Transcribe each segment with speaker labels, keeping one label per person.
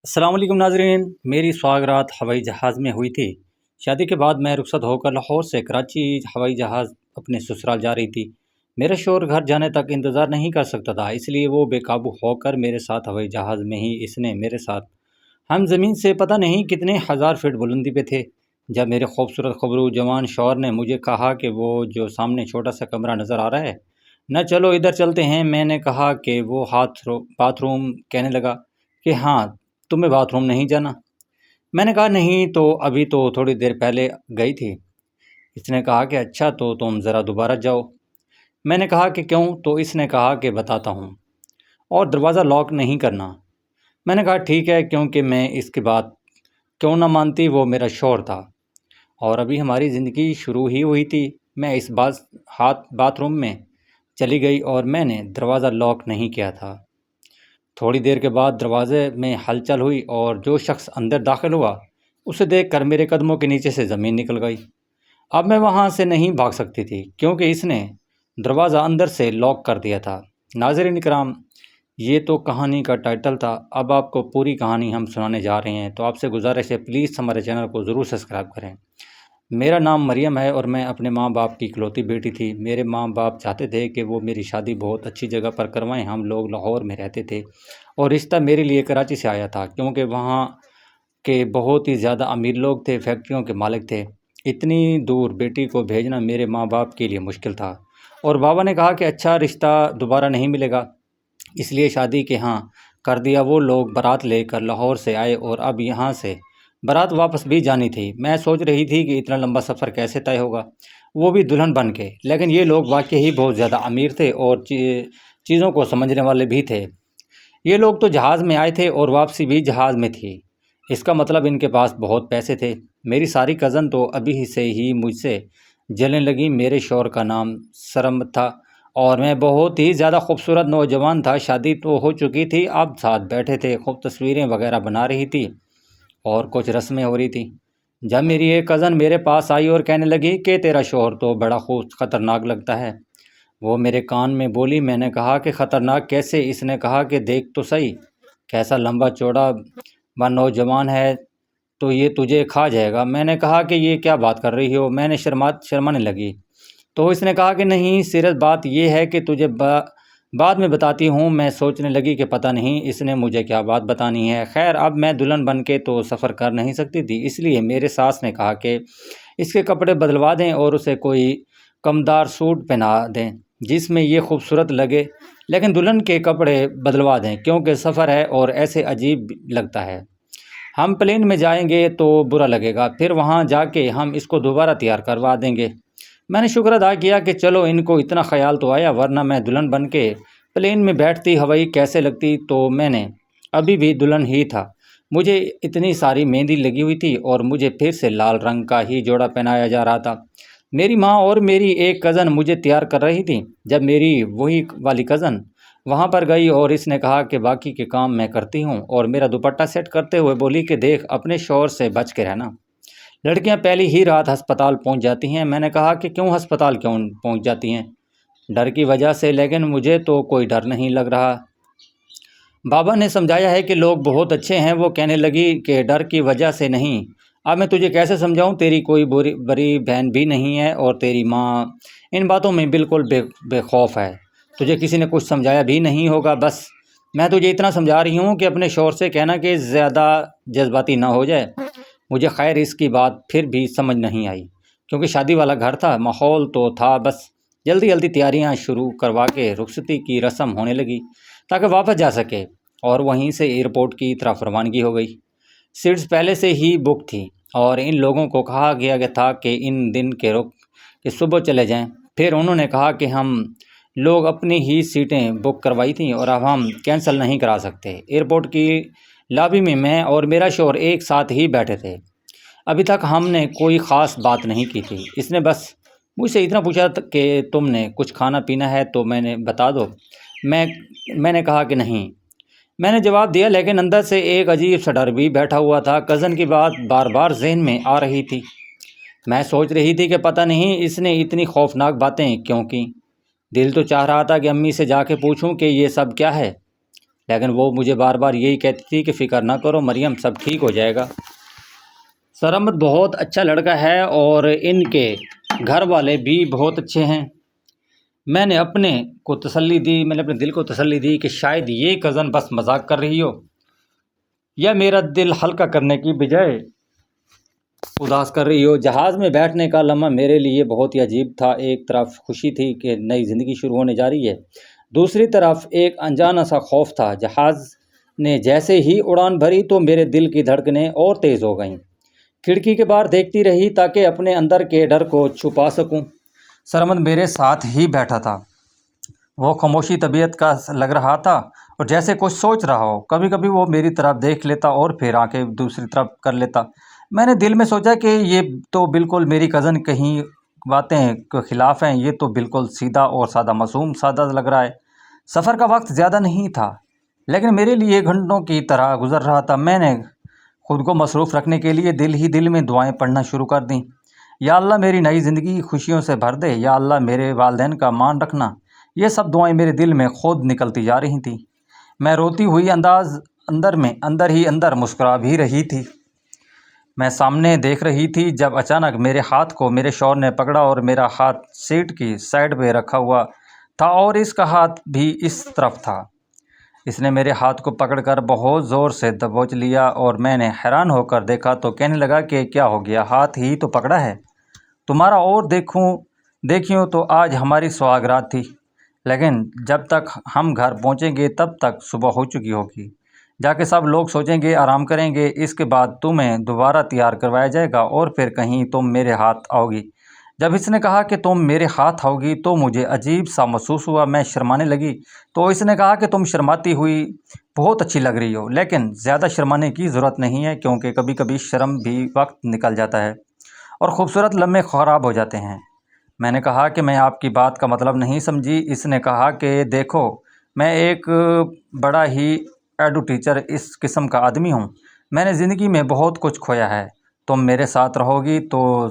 Speaker 1: السلام علیکم ناظرین، میری سواگرات ہوائی جہاز میں ہوئی تھی۔ شادی کے بعد میں رخصت ہو کر لاہور سے کراچی ہوائی جہاز اپنے سسرال جا رہی تھی۔ میرا شوہر گھر جانے تک انتظار نہیں کر سکتا تھا، اس لیے وہ بے قابو ہو کر میرے ساتھ ہوائی جہاز میں ہی اس نے میرے ساتھ ہم زمین سے پتہ نہیں کتنے ہزار فٹ بلندی پہ تھے۔ جب میرے خوبصورت خبرو جوان شوہر نے مجھے کہا کہ وہ جو سامنے چھوٹا سا کمرہ نظر آ رہا ہے نہ، چلو ادھر چلتے ہیں، میں نے کہا کہ وہ باتھ روم؟ کہنے لگا کہ ہاں، تمہیں باتھ روم نہیں جانا؟ میں نے کہا نہیں تو ابھی تو تھوڑی دیر پہلے گئی تھی۔ اس نے کہا کہ اچھا تو تم ذرا دوبارہ جاؤ۔ میں نے کہا کہ کیوں؟ تو اس نے کہا کہ بتاتا ہوں، اور دروازہ لاک نہیں کرنا۔ میں نے کہا ٹھیک ہے، کیونکہ میں اس کی بات کیوں نہ مانتی، وہ میرا شوہر تھا اور ابھی ہماری زندگی شروع ہی ہوئی تھی۔ میں اس باتھ روم میں چلی گئی اور میں نے دروازہ لاک نہیں کیا تھا۔ تھوڑی دیر کے بعد دروازے میں ہلچل ہوئی اور جو شخص اندر داخل ہوا اسے دیکھ کر میرے قدموں کے نیچے سے زمین نکل گئی۔ اب میں وہاں سے نہیں بھاگ سکتی تھی کیونکہ اس نے دروازہ اندر سے لاک کر دیا تھا۔ ناظرین کرام، یہ تو کہانی کا ٹائٹل تھا، اب آپ کو پوری کہانی ہم سنانے جا رہے ہیں، تو آپ سے گزارش ہے پلیز ہمارے چینل کو ضرور سبسکرائب کریں۔ میرا نام مریم ہے اور میں اپنے ماں باپ کی اکلوتی بیٹی تھی۔ میرے ماں باپ چاہتے تھے کہ وہ میری شادی بہت اچھی جگہ پر کروائیں۔ ہم لوگ لاہور میں رہتے تھے اور رشتہ میرے لیے کراچی سے آیا تھا کیونکہ وہاں کے بہت ہی زیادہ امیر لوگ تھے، فیکٹریوں کے مالک تھے۔ اتنی دور بیٹی کو بھیجنا میرے ماں باپ کے لیے مشکل تھا، اور بابا نے کہا کہ اچھا رشتہ دوبارہ نہیں ملے گا، اس لیے شادی کے ہاں کر دیا۔ وہ لوگ بارات لے کر لاہور سے آئے اور اب یہاں سے بارات واپس بھی جانی تھی۔ میں سوچ رہی تھی کہ اتنا لمبا سفر کیسے طے ہوگا، وہ بھی دلہن بن کے، لیکن یہ لوگ واقعی بہت زیادہ امیر تھے اور چیزوں کو سمجھنے والے بھی تھے۔ یہ لوگ تو جہاز میں آئے تھے اور واپسی بھی جہاز میں تھی، اس کا مطلب ان کے پاس بہت پیسے تھے۔ میری ساری کزن تو ابھی سے ہی مجھ سے جلنے لگی۔ میرے شوہر کا نام سرمد تھا اور میں بہت ہی زیادہ خوبصورت نوجوان تھا۔ شادی تو ہو چکی تھی، اب ساتھ بیٹھے تھے، خوب تصویریں وغیرہ بنا رہی تھی اور کچھ رسمیں ہو رہی تھی، جب میری ایک کزن میرے پاس آئی اور کہنے لگی کہ تیرا شوہر تو بڑا خطرناک لگتا ہے۔ وہ میرے کان میں بولی۔ میں نے کہا کہ خطرناک کیسے؟ اس نے کہا کہ دیکھ تو صحیح، کیسا لمبا چوڑا نوجوان ہے، تو یہ تجھے کھا جائے گا۔ میں نے کہا کہ یہ کیا بات کر رہی ہو؟ میں نے شرمانے لگی تو اس نے کہا کہ نہیں، سیریس بات یہ ہے کہ تجھے بعد میں بتاتی ہوں۔ میں سوچنے لگی کہ پتہ نہیں اس نے مجھے کیا بات بتانی ہے۔ خیر، اب میں دلہن بن کے تو سفر کر نہیں سکتی تھی، اس لیے میرے ساس نے کہا کہ اس کے کپڑے بدلوا دیں اور اسے کوئی کمدار سوٹ پہنا دیں جس میں یہ خوبصورت لگے، لیکن دلہن کے کپڑے بدلوا دیں کیونکہ سفر ہے اور ایسے عجیب لگتا ہے۔ ہم پلین میں جائیں گے تو برا لگے گا، پھر وہاں جا کے ہم اس کو دوبارہ تیار کروا دیں گے۔ میں نے شکر ادا کیا کہ چلو ان کو اتنا خیال تو آیا، ورنہ میں دلہن بن کے پلین میں بیٹھتی ہوائی کیسے لگتی، تو میں نے ابھی بھی دلہن ہی تھا۔ مجھے اتنی ساری مہندی لگی ہوئی تھی اور مجھے پھر سے لال رنگ کا ہی جوڑا پہنایا جا رہا تھا۔ میری ماں اور میری ایک کزن مجھے تیار کر رہی تھی جب میری وہی والی کزن وہاں پر گئی اور اس نے کہا کہ باقی کے کام میں کرتی ہوں، اور میرا دوپٹہ سیٹ کرتے ہوئے بولی کہ دیکھ اپنے شوہر سے بچ کے رہنا، لڑکیاں پہلی ہی رات ہسپتال پہنچ جاتی ہیں۔ میں نے کہا کہ کیوں ہسپتال کیوں پہنچ جاتی ہیں؟ ڈر کی وجہ سے، لیکن مجھے تو کوئی ڈر نہیں لگ رہا۔ بابا نے سمجھایا ہے کہ لوگ بہت اچھے ہیں۔ وہ کہنے لگی کہ ڈر کی وجہ سے نہیں، اب میں تجھے کیسے سمجھاؤں، تیری کوئی بڑی بہن بھی نہیں ہے اور تیری ماں ان باتوں میں بالکل بے خوف ہے، تجھے کسی نے کچھ سمجھایا بھی نہیں ہوگا، بس میں تجھے اتنا سمجھا رہی ہوں کہ اپنے شوہر سے کہنا کہ زیادہ جذباتی نہ ہو جائے۔ مجھے خیر اس کی بات پھر بھی سمجھ نہیں آئی کیونکہ شادی والا گھر تھا، ماحول تو تھا، بس جلدی جلدی تیاریاں شروع کروا کے رخصتی کی رسم ہونے لگی تاکہ واپس جا سکے، اور وہیں سے ایئرپورٹ کی طرف روانگی ہو گئی۔ سیٹس پہلے سے ہی بک تھی اور ان لوگوں کو کہا گیا تھا کہ ان دن کے رک کہ صبح چلے جائیں۔ پھر انہوں نے کہا کہ ہم لوگ اپنی ہی سیٹیں بک کروائی تھیں اور اب ہم کینسل نہیں کرا سکتے۔ ایئرپورٹ کی لابی میں میں اور میرا شوہر ایک ساتھ ہی بیٹھے تھے۔ ابھی تک ہم نے کوئی خاص بات نہیں کی تھی، اس نے بس مجھ سے اتنا پوچھا کہ تم نے کچھ کھانا پینا ہے تو میں نے بتا دو۔ میں نے کہا کہ نہیں، میں نے جواب دیا، لیکن اندر سے ایک عجیب سا ڈر بھی بیٹھا ہوا تھا۔ کزن کی بات بار بار ذہن میں آ رہی تھی۔ میں سوچ رہی تھی کہ پتہ نہیں اس نے اتنی خوفناک باتیں کیوں کی۔ دل تو چاہ رہا تھا کہ امی سے جا کے پوچھوں کہ یہ سب کیا ہے، لیکن وہ مجھے بار بار یہی کہتی تھی کہ فکر نہ کرو مریم، سب ٹھیک ہو جائے گا۔ سرمد بہت اچھا لڑکا ہے اور ان کے گھر والے بھی بہت اچھے ہیں۔ میں نے اپنے دل کو تسلی دی کہ شاید یہ کزن بس مذاق کر رہی ہو، یا میرا دل ہلکا کرنے کی بجائے اداس کر رہی ہو۔ جہاز میں بیٹھنے کا لمحہ میرے لیے بہت ہی عجیب تھا۔ ایک طرف خوشی تھی کہ نئی زندگی شروع ہونے جا رہی ہے، دوسری طرف ایک انجانا سا خوف تھا۔ جہاز نے جیسے ہی اڑان بھری تو میرے دل کی دھڑکنیں اور تیز ہو گئیں۔ کھڑکی کے باہر دیکھتی رہی تاکہ اپنے اندر کے ڈر کو چھپا سکوں۔ سرمد میرے ساتھ ہی بیٹھا تھا، وہ خاموشی طبیعت کا لگ رہا تھا اور جیسے کچھ سوچ رہا ہو۔ کبھی کبھی وہ میری طرف دیکھ لیتا اور پھر آنکھیں دوسری طرف کر لیتا۔ میں نے دل میں سوچا کہ یہ تو بالکل میری کزن کہیں باتیں کے خلاف ہیں، یہ تو بالکل سیدھا اور سادہ معصوم سادہ لگ رہا ہے۔ سفر کا وقت زیادہ نہیں تھا لیکن میرے لیے گھنٹوں کی طرح گزر رہا تھا۔ میں نے خود کو مصروف رکھنے کے لیے دل ہی دل میں دعائیں پڑھنا شروع کر دیں۔ یا اللہ میری نئی زندگی خوشیوں سے بھر دے، یا اللہ میرے والدین کا مان رکھنا۔ یہ سب دعائیں میرے دل میں خود نکلتی جا رہی تھیں۔ میں روتی ہوئی اندر ہی اندر مسکرا بھی رہی تھی۔ میں سامنے دیکھ رہی تھی جب اچانک میرے ہاتھ کو میرے شوہر نے پکڑا اور میرا ہاتھ سیٹ کی سائڈ پہ رکھا ہوا تھا اور اس کا ہاتھ بھی اس طرف تھا۔ اس نے میرے ہاتھ کو پکڑ کر بہت زور سے دبوچ لیا اور میں نے حیران ہو کر دیکھا تو کہنے لگا کہ کیا ہو گیا؟ ہاتھ ہی تو پکڑا ہے تمہارا، اور دیکھیوں تو آج ہماری سوگرات تھی، لیکن جب تک ہم گھر پہنچیں گے تب تک صبح ہو چکی ہوگی۔ جا کے سب لوگ سوچیں گے، آرام کریں گے، اس کے بعد تمہیں دوبارہ تیار کروایا جائے گا اور پھر کہیں تم میرے ہاتھ آؤ گی۔ جب اس نے کہا کہ تم میرے ہاتھ آؤ گی تو مجھے عجیب سا محسوس ہوا، میں شرمانے لگی۔ تو اس نے کہا کہ تم شرماتی ہوئی بہت اچھی لگ رہی ہو، لیکن زیادہ شرمانے کی ضرورت نہیں ہے کیونکہ کبھی کبھی شرم بھی وقت نکل جاتا ہے اور خوبصورت لمحے خراب ہو جاتے ہیں۔ میں نے کہا کہ میں آپ کی بات کا مطلب نہیں سمجھی۔ اس نے کہا کہ دیکھو، میں ایک بڑا ہی ایڈو ٹیچر اس قسم کا آدمی ہوں، میں نے زندگی میں بہت کچھ کھویا ہے۔ تم میرے ساتھ رہو گی تو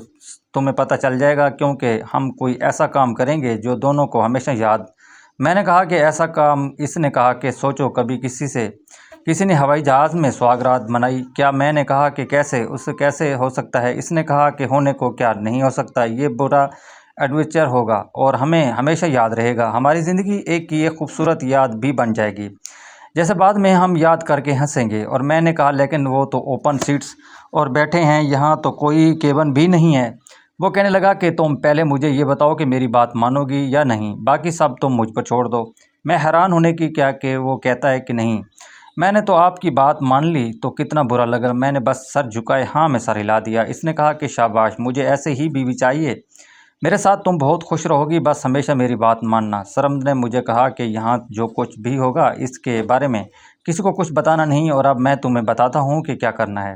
Speaker 1: تمہیں پتہ چل جائے گا، کیونکہ ہم کوئی ایسا کام کریں گے جو دونوں کو ہمیشہ یاد۔ میں نے کہا کہ ایسا کام؟ اس نے کہا کہ سوچو، کبھی کسی نے ہوائی جہاز میں سوگرات منائی کیا؟ میں نے کہا کہ کیسے ہو سکتا ہے؟ اس نے کہا کہ ہونے کو کیا نہیں ہو سکتا، یہ برا ایڈونچر ہوگا اور ہمیں ہمیشہ یاد رہے گا۔ ہماری زندگی ایک کی ایک خوبصورت یاد بھی بن جائے گی جیسے بعد میں ہم یاد کر کے ہنسیں گے۔ اور میں نے کہا لیکن وہ تو اوپن سیٹس اور بیٹھے ہیں، یہاں تو کوئی کیبن بھی نہیں ہے۔ وہ کہنے لگا کہ تم پہلے مجھے یہ بتاؤ کہ میری بات مانو گی یا نہیں، باقی سب تم مجھ پر چھوڑ دو۔ میں حیران ہونے کی کیا کہ وہ کہتا ہے کہ نہیں، میں نے تو آپ کی بات مان لی تو کتنا برا لگا۔ میں نے بس سر جھکائے ہاں میں سر ہلا دیا۔ اس نے کہا کہ شاباش، مجھے ایسے ہی بیوی چاہیے، میرے ساتھ تم بہت خوش رہو گی، بس ہمیشہ میری بات ماننا۔ سرمد نے مجھے کہا کہ یہاں جو کچھ بھی ہوگا اس کے بارے میں کسی کو کچھ بتانا نہیں، اور اب میں تمہیں بتاتا ہوں کہ کیا کرنا ہے۔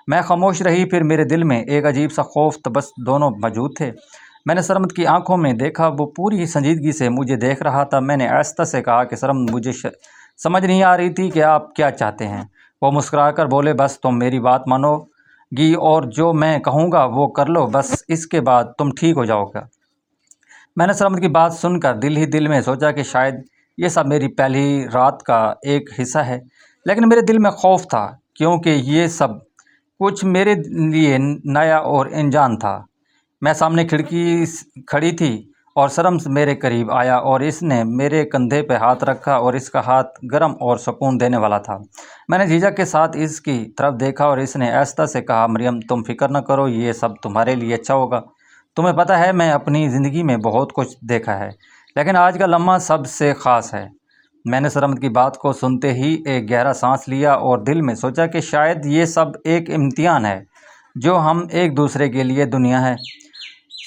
Speaker 1: میں خاموش رہی، پھر میرے دل میں ایک عجیب سا خوف بس دونوں موجود تھے۔ میں نے سرمد کی آنکھوں میں دیکھا، وہ پوری سنجیدگی سے مجھے دیکھ رہا تھا۔ میں نے آہستہ سے کہا کہ سرمد، مجھے سمجھ نہیں آ رہی تھی کہ آپ کیا چاہتے ہیں۔ وہ مسکرا کر بولے، بس تم میری بات مانو گی اور جو میں کہوں گا وہ کر لو، بس اس کے بعد تم ٹھیک ہو جاؤ گا۔ میں نے سرمد کی بات سن کر دل ہی دل میں سوچا کہ شاید یہ سب میری پہلی رات کا ایک حصہ ہے، لیکن میرے دل میں خوف تھا کیونکہ یہ سب کچھ میرے لیے نیا اور انجان تھا۔ میں سامنے کھڑکی کھڑی تھی اور سرمد میرے قریب آیا اور اس نے میرے کندھے پہ ہاتھ رکھا اور اس کا ہاتھ گرم اور سکون دینے والا تھا۔ میں نے جھجک کے ساتھ اس کی طرف دیکھا اور اس نے آہستہ سے کہا، مریم تم فکر نہ کرو، یہ سب تمہارے لیے اچھا ہوگا۔ تمہیں پتہ ہے میں اپنی زندگی میں بہت کچھ دیکھا ہے، لیکن آج کا لمحہ سب سے خاص ہے۔ میں نے سرمد کی بات کو سنتے ہی ایک گہرا سانس لیا اور دل میں سوچا کہ شاید یہ سب ایک امتحان ہے جو ہم ایک دوسرے کے لیے دنیا ہے۔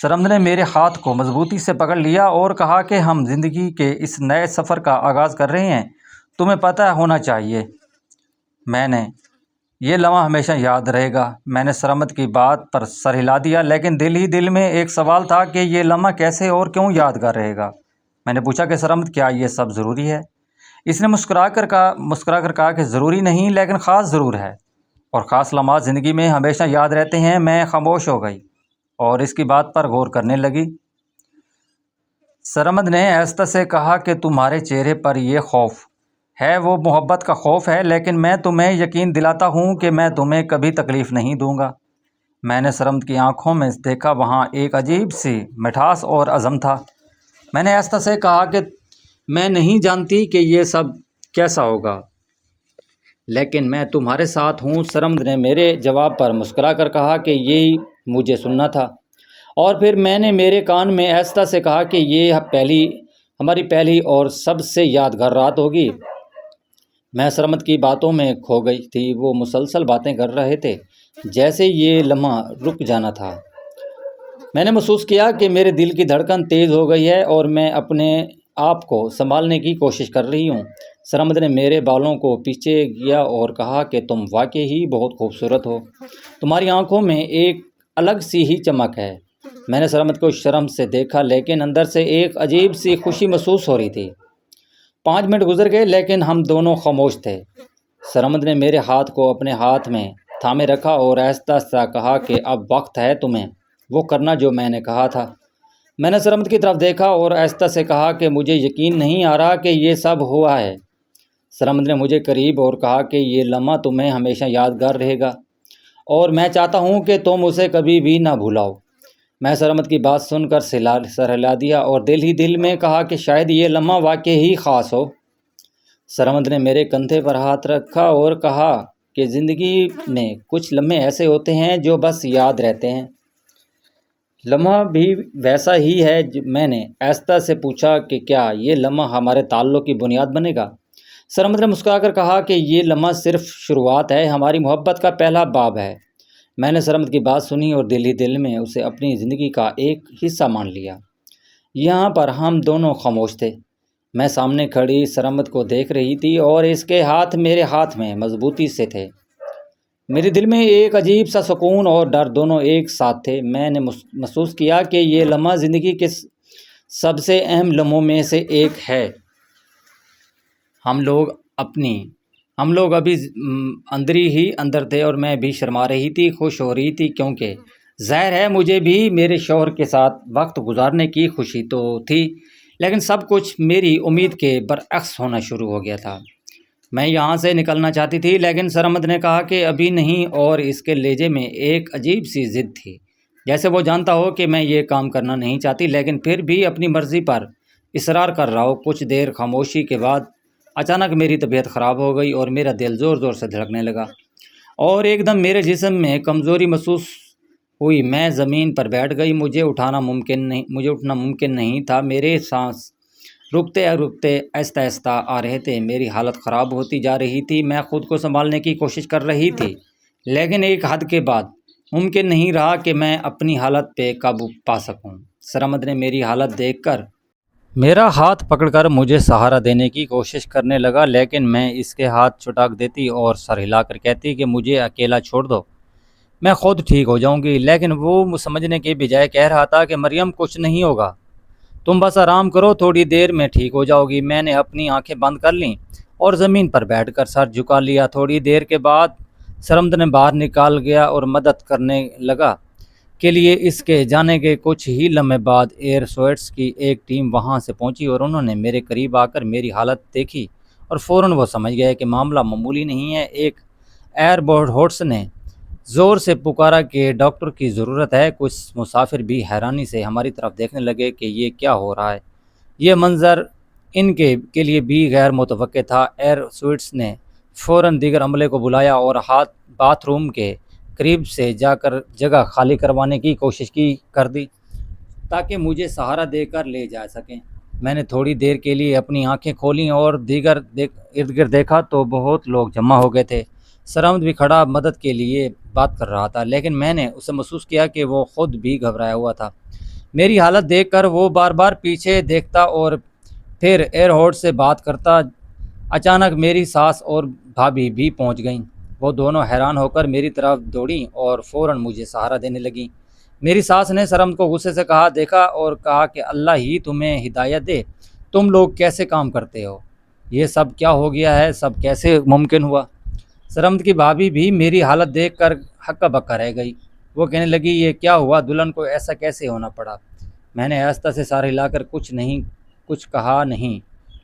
Speaker 1: سرمد نے میرے ہاتھ کو مضبوطی سے پکڑ لیا اور کہا کہ ہم زندگی کے اس نئے سفر کا آغاز کر رہے ہیں، تمہیں پتہ ہونا چاہیے میں نے یہ لمحہ ہمیشہ یاد رہے گا۔ میں نے سرمد کی بات پر سر ہلا دیا، لیکن دل ہی دل میں ایک سوال تھا کہ یہ لمحہ کیسے اور کیوں یادگار رہے گا۔ میں نے پوچھا کہ سرمد کیا یہ سب ضروری ہے؟ اس نے مسکرا کر کہا کہ ضروری نہیں لیکن خاص ضرور ہے، اور خاص لمحات زندگی میں ہمیشہ یاد رہتے ہیں۔ میں خاموش ہو گئی اور اس کی بات پر غور کرنے لگی۔ سرمد نے آہستہ سے کہا کہ تمہارے چہرے پر یہ خوف ہے وہ محبت کا خوف ہے، لیکن میں تمہیں یقین دلاتا ہوں کہ میں تمہیں کبھی تکلیف نہیں دوں گا۔ میں نے سرمد کی آنکھوں میں دیکھا، وہاں ایک عجیب سی مٹھاس اور عزم تھا۔ میں نے آہستہ سے کہا کہ میں نہیں جانتی کہ یہ سب کیسا ہوگا، لیکن میں تمہارے ساتھ ہوں۔ سرمد نے میرے جواب پر مسکرا کر کہا کہ یہی مجھے سننا تھا، اور پھر میں نے میرے کان میں آہستہ سے کہا کہ یہ ہماری پہلی اور سب سے یادگار رات ہوگی۔ میں سرمد کی باتوں میں کھو گئی تھی، وہ مسلسل باتیں کر رہے تھے جیسے یہ لمحہ رک جانا تھا۔ میں نے محسوس کیا کہ میرے دل کی دھڑکن تیز ہو گئی ہے اور میں اپنے آپ کو سنبھالنے کی کوشش کر رہی ہوں۔ سرمد نے میرے بالوں کو پیچھے کیا اور کہا کہ تم واقعی ہی بہت خوبصورت ہو، تمہاری آنکھوں میں ایک الگ سی ہی چمک ہے۔ میں نے سرمد کو شرم سے دیکھا، لیکن اندر سے ایک عجیب سی خوشی محسوس ہو رہی تھی۔ 5 منٹ گزر گئے، لیکن ہم دونوں خاموش تھے۔ سرمد نے میرے ہاتھ کو اپنے ہاتھ میں تھامے رکھا اور آہستہ سا کہا کہ اب وقت ہے تمہیں وہ کرنا جو میں نے کہا تھا۔ میں نے سرمد کی طرف دیکھا اور آہستہ سے کہا کہ مجھے یقین نہیں آ رہا کہ یہ سب ہوا ہے۔ سرمد نے مجھے قریب اور کہا کہ یہ لمحہ تمہیں ہمیشہ یادگار رہے گا، اور میں چاہتا ہوں کہ تم اسے کبھی بھی نہ بھولاؤ۔ میں سرمد کی بات سن کر سر ہلا دیا اور دل ہی دل میں کہا کہ شاید یہ لمحہ واقعی ہی خاص ہو۔ سرمد نے میرے کندھے پر ہاتھ رکھا اور کہا کہ زندگی میں کچھ لمحے ایسے ہوتے ہیں جو بس یاد رہتے ہیں۔ لمحہ بھی ویسا ہی ہے۔ میں نے آہستہ سے پوچھا کہ کیا یہ لمحہ ہمارے تعلق کی بنیاد بنے گا؟ سرمد نے مسکرا کر کہا کہ یہ لمحہ صرف شروعات ہے، ہماری محبت کا پہلا باب ہے۔ میں نے سرمد کی بات سنی اور دل ہی دل میں اسے اپنی زندگی کا ایک حصہ مان لیا۔ یہاں پر ہم دونوں خاموش تھے۔ میں سامنے کھڑی سرمد کو دیکھ رہی تھی اور اس کے ہاتھ میرے ہاتھ میں مضبوطی سے تھے۔ میرے دل میں ایک عجیب سا سکون اور ڈر دونوں ایک ساتھ تھے۔ میں نے محسوس کیا کہ یہ لمحہ زندگی کے سب سے اہم لمحوں میں سے ایک ہے۔ ہم لوگ ابھی اندری ہی اندر تھے اور میں بھی شرما رہی تھی، خوش ہو رہی تھی، کیونکہ ظاہر ہے مجھے بھی میرے شوہر کے ساتھ وقت گزارنے کی خوشی تو تھی، لیکن سب کچھ میری امید کے برعکس ہونا شروع ہو گیا تھا۔ میں یہاں سے نکلنا چاہتی تھی، لیکن سرمد نے کہا کہ ابھی نہیں، اور اس کے لہجے میں ایک عجیب سی ضد تھی، جیسے وہ جانتا ہو کہ میں یہ کام کرنا نہیں چاہتی، لیکن پھر بھی اپنی مرضی پر اصرار کر رہا ہو۔ کچھ دیر خاموشی کے بعد اچانک میری طبیعت خراب ہو گئی اور میرا دل زور زور سے دھڑکنے لگا، اور ایک دم میرے جسم میں کمزوری محسوس ہوئی۔ میں زمین پر بیٹھ گئی، مجھے اٹھنا ممکن نہیں تھا۔ میرے سانس رکتے آہستہ آہستہ آ رہے تھے، میری حالت خراب ہوتی جا رہی تھی۔ میں خود کو سنبھالنے کی کوشش کر رہی تھی، لیکن ایک حد کے بعد ممکن نہیں رہا کہ میں اپنی حالت پہ قابو پا سکوں۔ سرمد نے میری حالت دیکھ کر میرا ہاتھ پکڑ کر مجھے سہارا دینے کی کوشش کرنے لگا، لیکن میں اس کے ہاتھ چھٹاک دیتی اور سر ہلا کر کہتی کہ مجھے اکیلا چھوڑ دو، میں خود ٹھیک ہو جاؤں گی۔ لیکن وہ سمجھنے کے بجائے کہہ رہا تھا کہ مریم کچھ نہیں ہوگا، تم بس آرام کرو، تھوڑی دیر میں ٹھیک ہو جاؤ گی۔ میں نے اپنی آنکھیں بند کر لیں اور زمین پر بیٹھ کر سر جھکا لیا۔ تھوڑی دیر کے بعد سرمد نے باہر نکال گیا اور مدد کرنے لگا کے لیے۔ اس کے جانے کے کچھ ہی لمحے بعد ایئر سوئٹس کی ایک ٹیم وہاں سے پہنچی اور انہوں نے میرے قریب آ کر میری حالت دیکھی اور فوراً وہ سمجھ گئے کہ معاملہ معمولی نہیں ہے۔ ایک ایئر ہوسٹس نے زور سے پکارا کہ ڈاکٹر کی ضرورت ہے۔ کچھ مسافر بھی حیرانی سے ہماری طرف دیکھنے لگے کہ یہ کیا ہو رہا ہے۔ یہ منظر ان کے لیے بھی غیر متوقع تھا۔ ایئر سوئٹس نے فوراً دیگر عملے کو بلایا اور باتھ روم کے قریب سے جا کر جگہ خالی کروانے کی کوشش کر دی تاکہ مجھے سہارا دے کر لے جا سکیں۔ میں نے تھوڑی دیر کے لیے اپنی آنکھیں کھولیں اور ارد گرد دیکھا تو بہت لوگ جمع ہو گئے تھے۔ سرمد بھی کھڑا مدد کے لیے بات کر رہا تھا، لیکن میں نے اسے محسوس کیا کہ وہ خود بھی گھبرایا ہوا تھا۔ میری حالت دیکھ کر وہ بار بار پیچھے دیکھتا اور پھر ایئر ہوسٹس سے بات کرتا۔ اچانک میری ساس اور بھابھی بھی پہنچ گئیں۔ وہ دونوں حیران ہو کر میری طرف دوڑیں اور فوراً مجھے سہارا دینے لگیں۔ میری ساس نے سرمد کو غصے سے دیکھا اور کہا کہ اللہ ہی تمہیں ہدایت دے، تم لوگ کیسے کام کرتے ہو، یہ سب کیا ہو گیا ہے، سب کیسے ممکن ہوا؟ سرمد کی بھابھی بھی میری حالت دیکھ کر ہکا بکا رہ گئی۔ وہ کہنے لگی یہ کیا ہوا، دلہن کو ایسا کیسے ہونا پڑا؟ میں نے آہستہ سے سر ہلا کر کچھ کہا نہیں،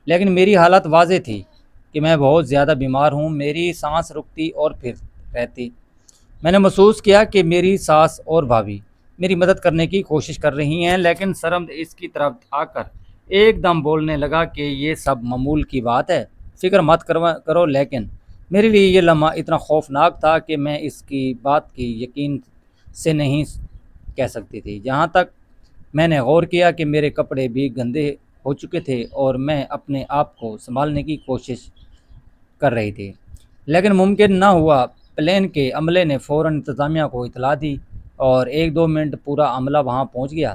Speaker 1: لیکن میری حالت واضح تھی۔ کہ میں بہت زیادہ بیمار ہوں، میری سانس رکتی اور پھر رہتی۔ میں نے محسوس کیا کہ میری ساس اور بھابھی میری مدد کرنے کی کوشش کر رہی ہیں، لیکن سرمد اس کی طرف آ کر ایک دم بولنے لگا کہ یہ سب معمول کی بات ہے، فکر مت کرو۔ لیکن میرے لیے یہ لمحہ اتنا خوفناک تھا کہ میں اس کی بات کی یقین سے نہیں کہہ سکتی تھی۔ جہاں تک میں نے غور کیا کہ میرے کپڑے بھی گندے ہو چکے تھے اور میں اپنے آپ کو سنبھالنے کی کوشش کر رہی تھی، لیکن ممکن نہ ہوا۔ پلین کے عملے نے فوراً انتظامیہ کو اطلاع دی اور 1-2 منٹ پورا عملہ وہاں پہنچ گیا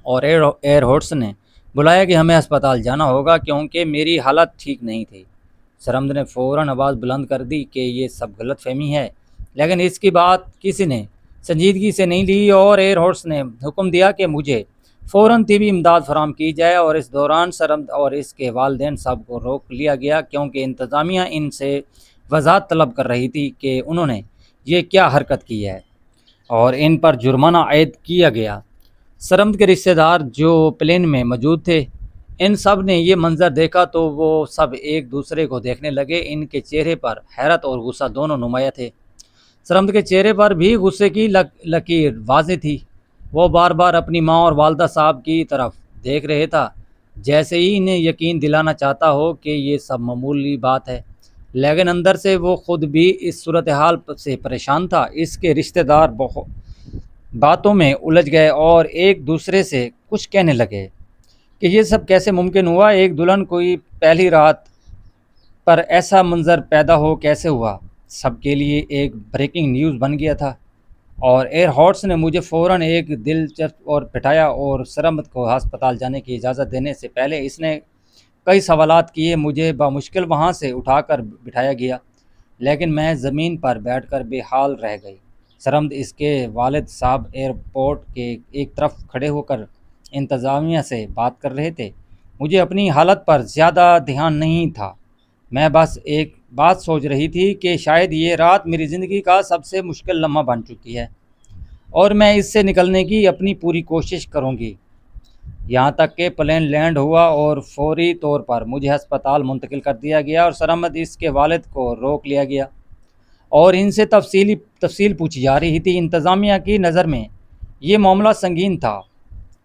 Speaker 1: اور ایئر ہوسٹس نے بلایا کہ ہمیں ہسپتال جانا ہوگا کیونکہ میری حالت ٹھیک نہیں تھی۔ سرمد نے فوراً آواز بلند کر دی کہ یہ سب غلط فہمی ہے، لیکن اس کی بات کسی نے سنجیدگی سے نہیں لی اور ایئر ہوسٹس نے حکم دیا کہ مجھے فوراً طبی امداد فراہم کی جائے، اور اس دوران سرمد اور اس کے والدین صاحب کو روک لیا گیا کیونکہ انتظامیہ ان سے وضاحت طلب کر رہی تھی کہ انہوں نے یہ کیا حرکت کی ہے اور ان پر جرمانہ عائد کیا گیا۔ سرمد کے رشتہ دار جو پلین میں موجود تھے، ان سب نے یہ منظر دیکھا تو وہ سب ایک دوسرے کو دیکھنے لگے۔ ان کے چہرے پر حیرت اور غصہ دونوں نمایاں تھے۔ سرمد کے چہرے پر بھی غصے کی لکیر واضح تھی۔ وہ بار بار اپنی ماں اور والدہ صاحب کی طرف دیکھ رہے تھا، جیسے ہی انہیں یقین دلانا چاہتا ہو کہ یہ سب معمولی بات ہے، لیکن اندر سے وہ خود بھی اس صورتحال سے پریشان تھا۔ اس کے رشتہ دار باتوں میں الجھ گئے اور ایک دوسرے سے کچھ کہنے لگے کہ یہ سب کیسے ممکن ہوا، ایک دلہن کوئی پہلی رات پر ایسا منظر پیدا ہو کیسے ہوا۔ سب کے لیے ایک بریکنگ نیوز بن گیا تھا، اور ایئر ہوسٹس نے مجھے فوراً ایک دلچسپ اور بٹھایا اور سرمد کو ہسپتال جانے کی اجازت دینے سے پہلے اس نے کئی سوالات کیے۔ مجھے بمشکل وہاں سے اٹھا کر بٹھایا گیا، لیکن میں زمین پر بیٹھ کر بے حال رہ گئی۔ سرمد اس کے والد صاحب ایئرپورٹ کے ایک طرف کھڑے ہو کر انتظامیہ سے بات کر رہے تھے۔ مجھے اپنی حالت پر زیادہ دھیان نہیں تھا، میں بس ایک بات سوچ رہی تھی کہ شاید یہ رات میری زندگی کا سب سے مشکل لمحہ بن چکی ہے اور میں اس سے نکلنے کی اپنی پوری کوشش کروں گی۔ یہاں تک کہ پلین لینڈ ہوا اور فوری طور پر مجھے ہسپتال منتقل کر دیا گیا اور سرمد اس کے والد کو روک لیا گیا اور ان سے تفصیل پوچھی جا رہی تھی۔ انتظامیہ کی نظر میں یہ معاملہ سنگین تھا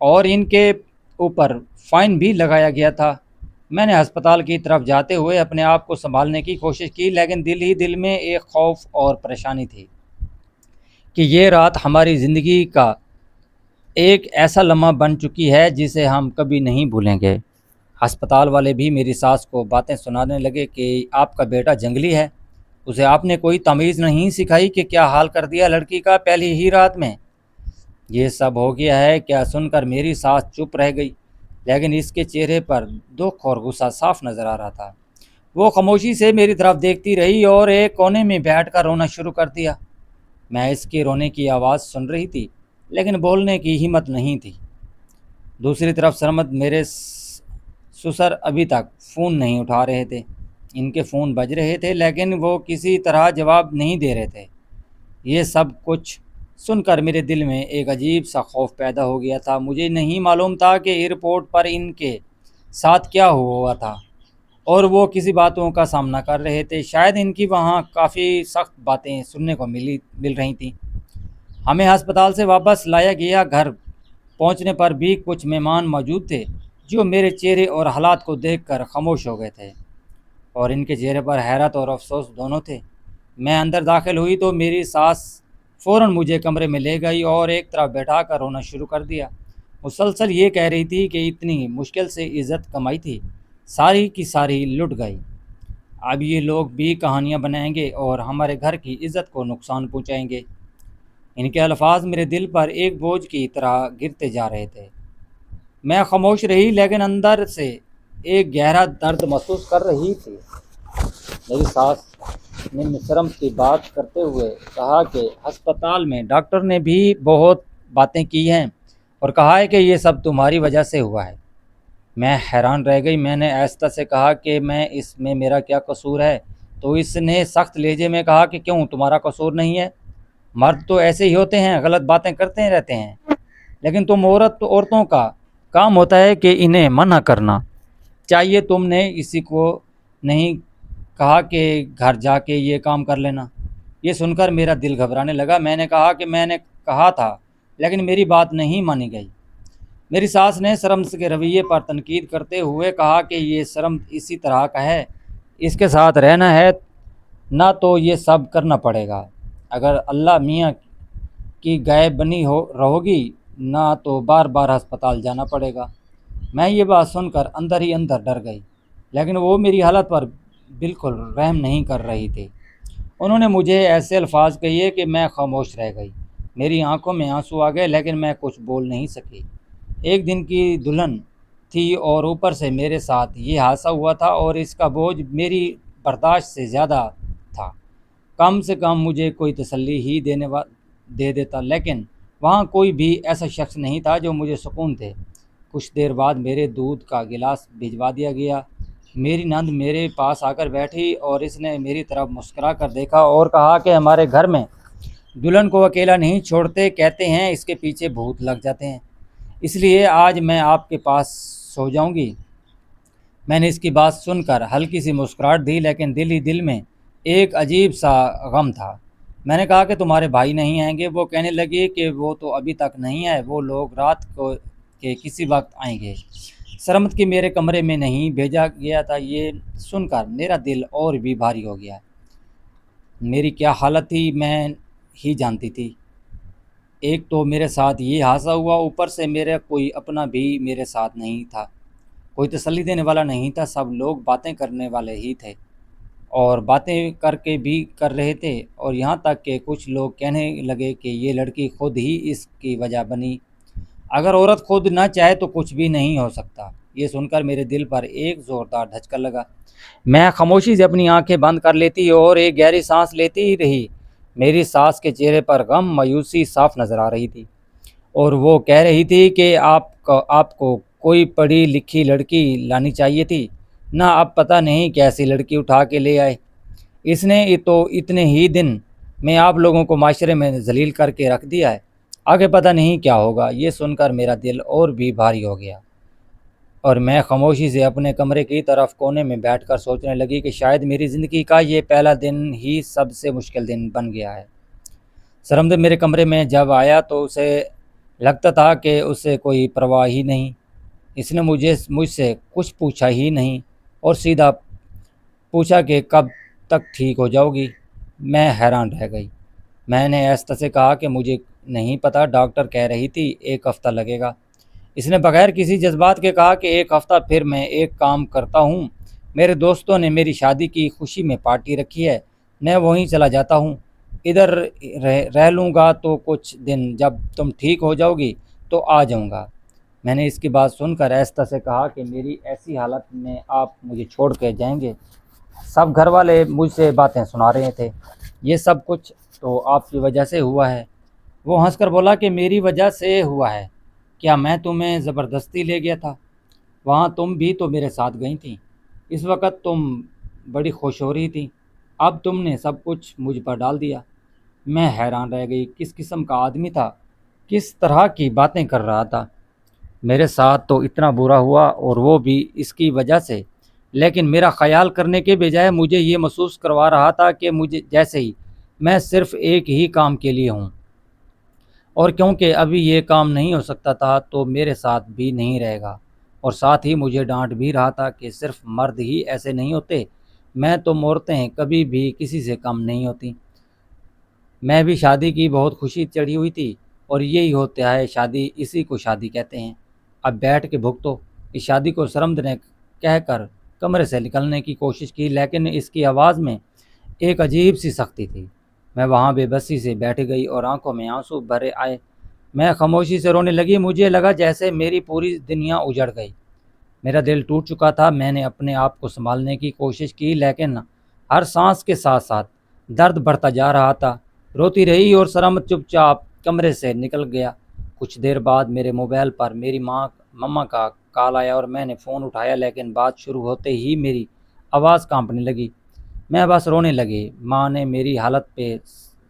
Speaker 1: اور ان کے اوپر فائن بھی لگایا گیا تھا۔ میں نے ہسپتال کی طرف جاتے ہوئے اپنے آپ کو سنبھالنے کی کوشش کی، لیکن دل ہی دل میں ایک خوف اور پریشانی تھی کہ یہ رات ہماری زندگی کا ایک ایسا لمحہ بن چکی ہے جسے ہم کبھی نہیں بھولیں گے۔ ہسپتال والے بھی میری ساس کو باتیں سنانے لگے کہ آپ کا بیٹا جنگلی ہے، اسے آپ نے کوئی تمیز نہیں سکھائی کہ کیا حال کر دیا لڑکی کا پہلی ہی رات میں۔ یہ سب ہو گیا ہے کیا سن کر میری ساس چپ رہ گئی، لیکن اس کے چہرے پر دکھ اور غصہ صاف نظر آ رہا تھا۔ وہ خاموشی سے میری طرف دیکھتی رہی اور ایک کونے میں بیٹھ کر رونا شروع کر دیا۔ میں اس کے رونے کی آواز سن رہی تھی، لیکن بولنے کی ہمت نہیں تھی۔ دوسری طرف سرمد میرے سسر ابھی تک فون نہیں اٹھا رہے تھے۔ ان کے فون بج رہے تھے لیکن وہ کسی طرح جواب نہیں دے رہے تھے۔ یہ سب کچھ سن کر میرے دل میں ایک عجیب سا خوف پیدا ہو گیا تھا۔ مجھے نہیں معلوم تھا کہ ایئرپورٹ پر ان کے ساتھ کیا ہوا تھا اور وہ کسی باتوں کا سامنا کر رہے تھے۔ شاید ان کی وہاں کافی سخت باتیں سننے کو مل رہی تھیں۔ ہمیں ہسپتال سے واپس لایا گیا۔ گھر پہنچنے پر بھی کچھ مہمان موجود تھے جو میرے چہرے اور حالات کو دیکھ کر خاموش ہو گئے تھے، اور ان کے چہرے پر حیرت اور افسوس دونوں تھے۔ میں اندر داخل ہوئی تو میری ساس فوراً مجھے کمرے میں لے گئی اور ایک طرف بیٹھا کر رونا شروع کر دیا۔ مسلسل یہ کہہ رہی تھی کہ اتنی مشکل سے عزت کمائی تھی، ساری کی ساری لٹ گئی۔ اب یہ لوگ بھی کہانیاں بنائیں گے اور ہمارے گھر کی عزت کو نقصان پہنچائیں گے۔ ان کے الفاظ میرے دل پر ایک بوجھ کی طرح گرتے جا رہے تھے۔ میں خاموش رہی لیکن اندر سے ایک گہرا درد محسوس کر رہی تھی۔ میری ساس نے سرمد کی بات کرتے ہوئے کہا کہ ہسپتال میں ڈاکٹر نے بھی بہت باتیں کی ہیں اور کہا ہے کہ یہ سب تمہاری وجہ سے ہوا ہے۔ میں حیران رہ گئی۔ میں نے آہستہ سے کہا کہ اس میں میرا کیا قصور ہے؟ تو اس نے سخت لہجے میں کہا کہ کیوں تمہارا قصور نہیں ہے؟ مرد تو ایسے ہی ہوتے ہیں، غلط باتیں کرتے رہتے ہیں، لیکن عورتوں کا کام ہوتا ہے کہ انہیں منع کرنا چاہیے، تم نے اسی کو نہیں کہا کہ گھر جا کے یہ کام کر لینا۔ یہ سن کر میرا دل گھبرانے لگا۔ میں نے کہا کہ میں نے کہا تھا، لیکن میری بات نہیں مانی گئی۔ میری ساس نے سرمد کے رویے پر تنقید کرتے ہوئے کہا کہ یہ سرمد اسی طرح کا ہے، اس کے ساتھ رہنا ہے نہ تو یہ سب کرنا پڑے گا۔ اگر اللہ میاں کی گائے بنی رہو گی نہ تو بار بار ہسپتال جانا پڑے گا۔ میں یہ بات سن کر اندر ہی اندر ڈر گئی، لیکن وہ میری حالت پر بالکل رحم نہیں کر رہی تھی۔ انہوں نے مجھے ایسے الفاظ کہیے کہ میں خاموش رہ گئی۔ میری آنکھوں میں آنسو آ گئے، لیکن میں کچھ بول نہیں سکی۔ ایک دن کی دلہن تھی اور اوپر سے میرے ساتھ یہ حادثہ ہوا تھا، اور اس کا بوجھ میری برداشت سے زیادہ تھا۔ کم سے کم مجھے کوئی تسلی ہی دے دیتا، لیکن وہاں کوئی بھی ایسا شخص نہیں تھا جو مجھے سکون دے۔ کچھ دیر بعد میرے دودھ کا گلاس بھجوا دیا گیا۔ میری نند میرے پاس آ کر بیٹھی اور اس نے میری طرف مسکرا کر دیکھا اور کہا کہ ہمارے گھر میں دلہن کو اکیلا نہیں چھوڑتے، کہتے ہیں اس کے پیچھے بھوت لگ جاتے ہیں، اس لیے آج میں آپ کے پاس سو جاؤں گی۔ میں نے اس کی بات سن کر ہلکی سی مسکراہٹ دی، لیکن دل ہی دل میں ایک عجیب سا غم تھا۔ میں نے کہا کہ تمہارے بھائی نہیں آئیں گے؟ وہ کہنے لگی کہ وہ تو ابھی تک نہیں آئے، وہ لوگ رات کو کے کسی وقت آئیں گے۔ سرمد کی میرے کمرے میں نہیں بھیجا گیا تھا۔ یہ سن کر میرا دل اور بھی بھاری ہو گیا۔ میری کیا حالت تھی میں ہی جانتی تھی۔ ایک تو میرے ساتھ یہ حادثہ ہوا، اوپر سے میرا کوئی اپنا بھی میرے ساتھ نہیں تھا، کوئی تسلی دینے والا نہیں تھا۔ سب لوگ باتیں کرنے والے ہی تھے اور باتیں کر کے بھی کر رہے تھے، اور یہاں تک کہ کچھ لوگ کہنے لگے کہ یہ لڑکی خود ہی اس کی وجہ بنی۔ اگر عورت خود نہ چاہے تو کچھ بھی نہیں ہو سکتا۔ یہ سن کر میرے دل پر ایک زوردار دھچکا لگا۔ میں خاموشی سے اپنی آنکھیں بند کر لیتی اور ایک گہری سانس لیتی ہی رہی۔ میری ساس کے چہرے پر غم، مایوسی صاف نظر آ رہی تھی، اور وہ کہہ رہی تھی کہ آپ کو کوئی پڑھی لکھی لڑکی لانی چاہیے تھی، نہ اب پتہ نہیں کیسی لڑکی اٹھا کے لے آئے۔ اس نے تو اتنے ہی دن میں آپ لوگوں کو معاشرے میں ذلیل کر کے رکھ دیا ہے، آگے پتہ نہیں کیا ہوگا۔ یہ سن کر میرا دل اور بھی بھاری ہو گیا، اور میں خاموشی سے اپنے کمرے کی طرف کونے میں بیٹھ کر سوچنے لگی کہ شاید میری زندگی کا یہ پہلا دن ہی سب سے مشکل دن بن گیا ہے۔ سرمد میرے کمرے میں جب آیا تو اسے لگتا تھا کہ اسے کوئی پرواہ ہی نہیں۔ اس نے مجھ سے کچھ پوچھا ہی نہیں اور سیدھا پوچھا کہ کب تک ٹھیک ہو جاؤ گی۔ میں حیران رہ گئی۔ میں نے ایستا سے کہا کہ مجھے نہیں پتہ، ڈاکٹر کہہ رہی تھی 1 ہفتہ لگے گا۔ اس نے بغیر کسی جذبات کے کہا کہ 1 ہفتہ؟ پھر میں ایک کام کرتا ہوں، میرے دوستوں نے میری شادی کی خوشی میں پارٹی رکھی ہے، میں وہیں چلا جاتا ہوں، ادھر رہ لوں گا تو کچھ دن، جب تم ٹھیک ہو جاؤ گی تو آ جاؤں گا۔ میں نے اس کی بات سن کر ایستا سے کہا کہ میری ایسی حالت میں آپ مجھے چھوڑ کے جائیں گے؟ سب گھر والے مجھ سے باتیں سنا رہے تھے، یہ سب کچھ تو آپ کی وجہ سے ہوا ہے۔ وہ ہنس کر بولا کہ میری وجہ سے ہوا ہے؟ کیا میں تمہیں زبردستی لے گیا تھا؟ وہاں تم بھی تو میرے ساتھ گئی تھیں، اس وقت تم بڑی خوش ہو رہی تھی، اب تم نے سب کچھ مجھ پر ڈال دیا۔ میں حیران رہ گئی، کس قسم کا آدمی تھا، کس طرح کی باتیں کر رہا تھا۔ میرے ساتھ تو اتنا برا ہوا اور وہ بھی اس کی وجہ سے، لیکن میرا خیال کرنے کے بجائے مجھے یہ محسوس کروا رہا تھا کہ مجھے جیسے ہی میں صرف ایک ہی کام کے لیے ہوں، اور کیونکہ ابھی یہ کام نہیں ہو سکتا تھا تو میرے ساتھ بھی نہیں رہے گا، اور ساتھ ہی مجھے ڈانٹ بھی رہا تھا کہ صرف مرد ہی ایسے نہیں ہوتے، میں تو عورتیں کبھی بھی کسی سے کم نہیں ہوتی۔ میں بھی شادی کی بہت خوشی چڑھی ہوئی تھی، اور یہی ہوتا ہے شادی، اسی کو شادی کہتے ہیں، اب بیٹھ کے بھگتو۔ اس شادی کو سرمد نے کہہ کر کمرے سے نکلنے کی کوشش کی، لیکن اس کی آواز میں ایک عجیب سی سختی تھی۔ میں وہاں بے بسی سے بیٹھ گئی اور آنکھوں میں آنسو بھرے آئے۔ میں خاموشی سے رونے لگی، مجھے لگا جیسے میری پوری دنیا اجڑ گئی۔ میرا دل ٹوٹ چکا تھا۔ میں نے اپنے آپ کو سنبھالنے کی کوشش کی، لیکن ہر سانس کے ساتھ ساتھ درد بڑھتا جا رہا تھا۔ روتی رہی اور سرمد چپ چاپ کمرے سے نکل گیا۔ کچھ دیر بعد میرے موبائل پر میری مما کا کال آیا اور میں نے فون اٹھایا، لیکن بات شروع ہوتے ہی میری آواز کانپنے لگی۔ میں بس رونے لگی۔ ماں نے میری حالت پہ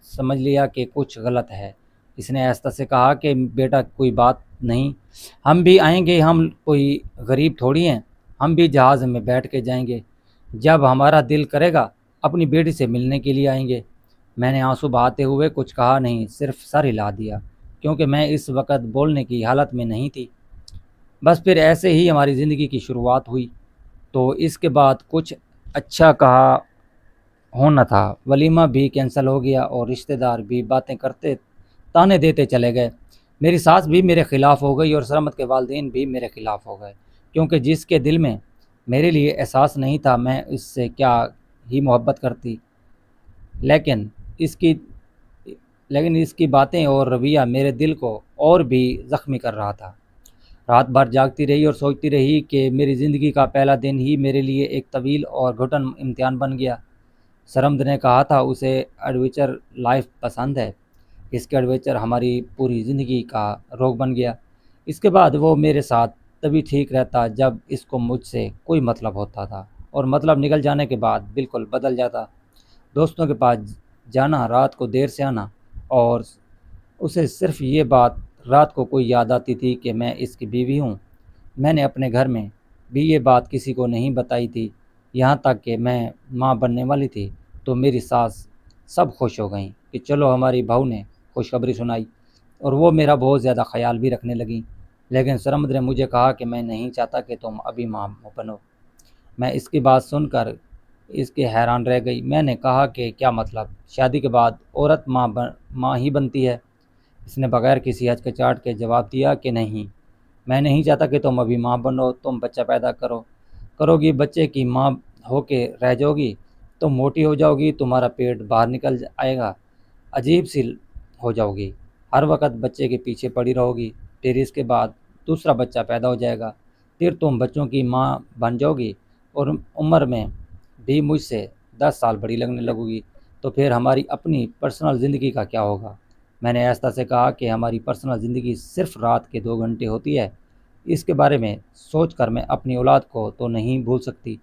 Speaker 1: سمجھ لیا کہ کچھ غلط ہے۔ اس نے ایسا سے کہا کہ بیٹا کوئی بات نہیں، ہم بھی آئیں گے، ہم کوئی غریب تھوڑی ہیں، ہم بھی جہاز میں بیٹھ کے جائیں گے۔ جب ہمارا دل کرے گا اپنی بیٹی سے ملنے کے لیے آئیں گے۔ میں نے آنسو بہاتے ہوئے کچھ کہا نہیں، صرف سر ہلا دیا، کیونکہ میں اس وقت بولنے کی حالت میں نہیں تھی۔ بس پھر ایسے ہی ہماری زندگی کی شروعات ہوئی۔ تو اس کے بعد کچھ اچھا کہا ہونا تھا، ولیمہ بھی کینسل ہو گیا اور رشتہ دار بھی باتیں کرتے تانے دیتے چلے گئے۔ میری ساس بھی میرے خلاف ہو گئی اور سرمد کے والدین بھی میرے خلاف ہو گئے، کیونکہ جس کے دل میں میرے لیے احساس نہیں تھا میں اس سے کیا ہی محبت کرتی۔ لیکن اس کی لیکن اس کی باتیں اور رویہ میرے دل کو اور بھی زخمی کر رہا تھا۔ رات بھر جاگتی رہی اور سوچتی رہی کہ میری زندگی کا پہلا دن ہی میرے لیے ایک طویل اور گھٹن امتحان بن گیا۔ سرمد نے کہا تھا اسے ایڈوینچر لائف پسند ہے۔ اس کے ایڈوینچر ہماری پوری زندگی کا روگ بن گیا۔ اس کے بعد وہ میرے ساتھ تبھی ٹھیک رہتا جب اس کو مجھ سے کوئی مطلب ہوتا تھا، اور مطلب نکل جانے کے بعد بالکل بدل جاتا۔ دوستوں کے پاس جانا، رات کو دیر سے آنا، اور اسے صرف یہ بات رات کو کوئی یاد آتی تھی کہ میں اس کی بیوی ہوں۔ میں نے اپنے گھر میں بھی یہ بات کسی کو نہیں بتائی تھی، یہاں تک کہ میں ماں بننے والی تھی تو میری ساس سب خوش ہو گئیں کہ چلو ہماری بہو نے خوشخبری سنائی، اور وہ میرا بہت زیادہ خیال بھی رکھنے لگیں۔ لیکن سرمد نے مجھے کہا کہ میں نہیں چاہتا کہ تم ابھی ماں بنو۔ میں اس کی بات سن کر اس کے حیران رہ گئی۔ میں نے کہا کہ کیا مطلب؟ شادی کے بعد عورت ماں ہی بنتی ہے؟ اس نے بغیر کسی ہچکچاہٹ کے جواب دیا کہ نہیں، میں نہیں چاہتا کہ تم ابھی ماں بنو، تم بچہ پیدا کرو گی، بچے کی ماں ہو کے رہ جاؤ گی، تم موٹی ہو جاؤ گی، تمہارا پیٹ باہر نکل آئے گا، عجیب سی ہو جاؤ گی، ہر وقت بچے کے پیچھے پڑی رہو گی، پھر اس کے بعد دوسرا بچہ پیدا ہو جائے گا، پھر تم بچوں کی ماں بن جاؤ گی اور عمر میں بھی مجھ سے 10 سال بڑی لگنے لگو گی، تو پھر ہماری اپنی پرسنل زندگی کا کیا ہوگا؟ میں نے ایسا سے کہا کہ ہماری پرسنل زندگی صرف رات کے 2 گھنٹے ہوتی ہے، اس کے بارے میں سوچ کر میں اپنی اولاد کو تو نہیں بھول سکتی۔